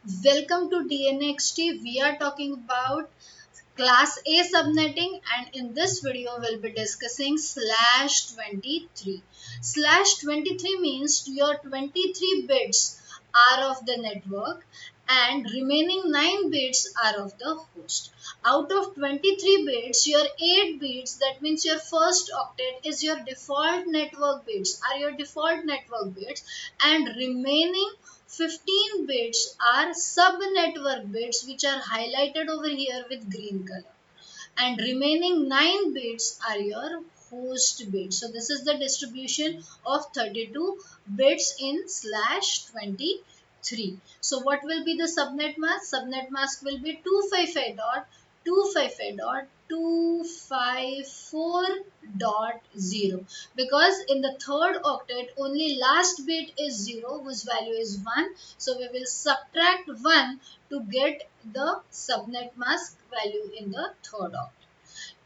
Welcome to DNXT. We are talking about Class A subnetting, and in this video we'll be discussing slash 23. Slash 23 means your 23 bits are of the network and remaining 9 bits are of the host. Out of 23 bits, your 8 bits, that means your first octet is your default network bits, are your default network bits, and remaining 15 bits are sub-network bits, which are highlighted over here with green color, and remaining 9 bits are your host bits. So this is the distribution of 32 bits in slash 23. So what will be the subnet mask? Subnet mask will be 255.254.0, because in the third octet only last bit is 0 whose value is 1. So we will subtract 1 to get the subnet mask value in the third octet.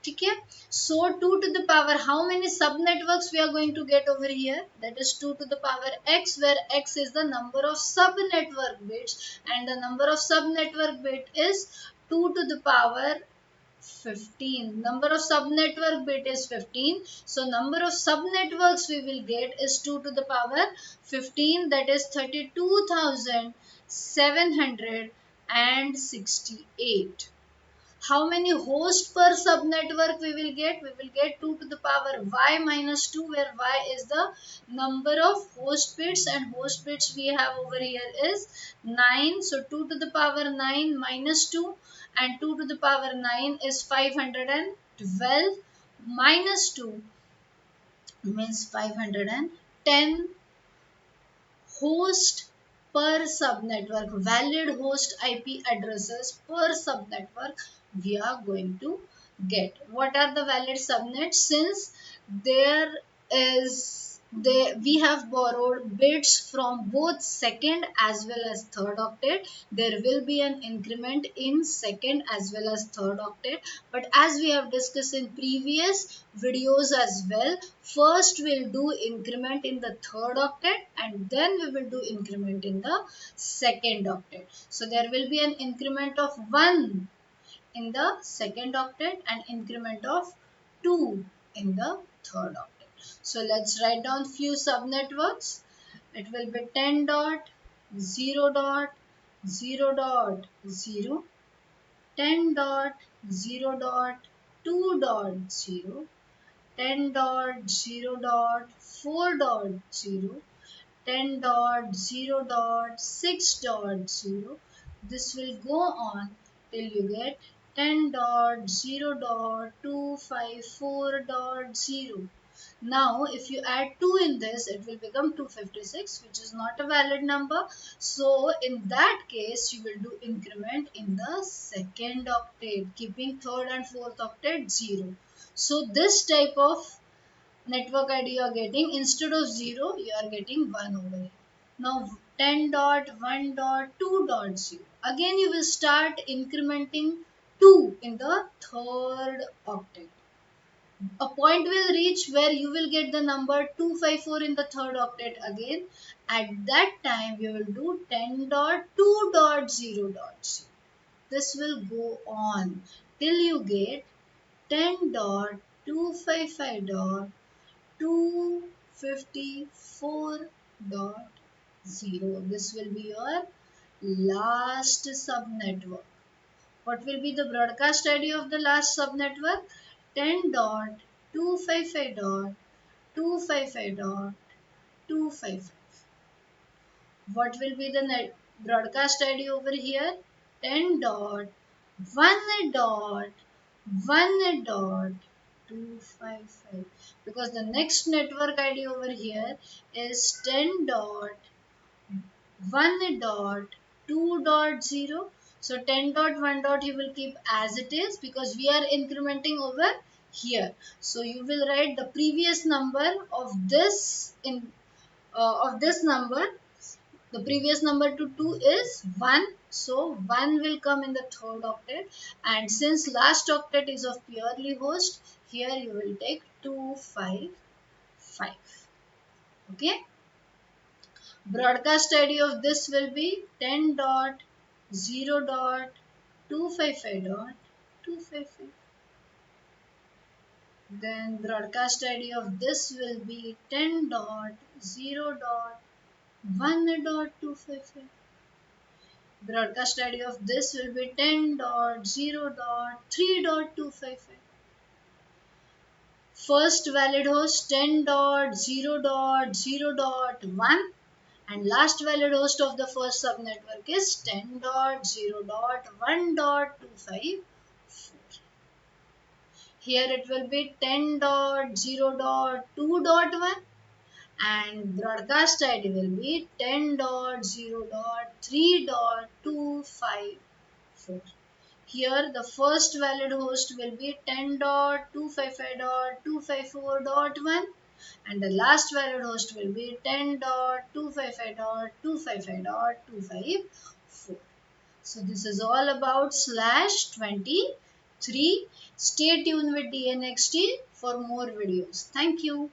Okay, so 2 to the power, how many sub networks we are going to get over here? That is 2 to the power x, where x is the number of sub network bits and the number of sub network bit is 2 to the power 15. Number of sub network bit is 15, so number of sub networks we will get is 2 to the power 15, that is 32,768. How many hosts per subnetwork we will get? We will get 2 to the power y minus 2, where y is the number of host bits and host bits we have over here is 9. So 2 to the power 9 minus 2, and 2 to the power 9 is 512, minus 2 means 510 host per subnetwork, valid host IP addresses per subnetwork we are going to get. What are the valid subnets? Since there is we have borrowed bits from both second as well as third octet, there will be an increment in second as well as third octet. But as we have discussed in previous videos as well, first we'll do increment in the third octet and then we will do increment in the second octet. So there will be an increment of 1 in the second octet and increment of 2 in the third octet. So let's write down few subnetworks. It will be 10 dot 0 dot 0 dot 0, 10 dot 0 dot 2 dot 0, 10 dot 0 dot 4 dot 0, 10 dot 0 dot 6 dot 0. This will go on till you get 10 dot 0 dot 254 dot 0. Now if you add 2 in this, it will become 256, which is not a valid number. So in that case you will do increment in the second octet, keeping third and fourth octet 0. So this type of network ID you are getting, instead of 0 you are getting 1 over here. Now 10 dot 1 dot 2 dot 0, again you will start incrementing 2 in the third octet. A point will reach where you will get the number 254 in the third octet again. At that time you will do 10 dot 2 dot 0 dot 0. This will go on till you get 10 dot 255 dot 254.0. This will be your last subnetwork. What will be the broadcast ID of the last subnetwork? 10.255.255.255. What will be the broadcast ID over here? 10 dot 1 dot 1 dot 255, because the next network ID over here is 10 dot 1 dot 2 dot 0. So 10 dot 1 dot you will keep as it is because we are incrementing over here. So you will write the previous number of this number. The previous number to 2 is 1. So 1 will come in the third octet, and since last octet is of purely host, here you will take 255. Okay. Broadcast ID of this will be 10 dot 0 dot 255 dot 255. Then broadcast ID of this will be 10 dot 0 dot 1 dot 255. Broadcast ID of this will be 10 dot 0 dot 3 dot 255. First valid host 10 dot 0 dot 0 dot 1, and last valid host of the first subnetwork is 10 dot 0 dot 1 dot 254. Here it will be 10 dot 0 dot 2 dot 1, and broadcast ID will be 10 dot 0 dot 3 dot 254. Here the first valid host will be 10 dot 255 dot 254 dot 1, and the last valid host will be 10 dot 255 dot 255 dot 254. So this is all about slash 23. Stay tuned with DNXT for more videos. Thank you.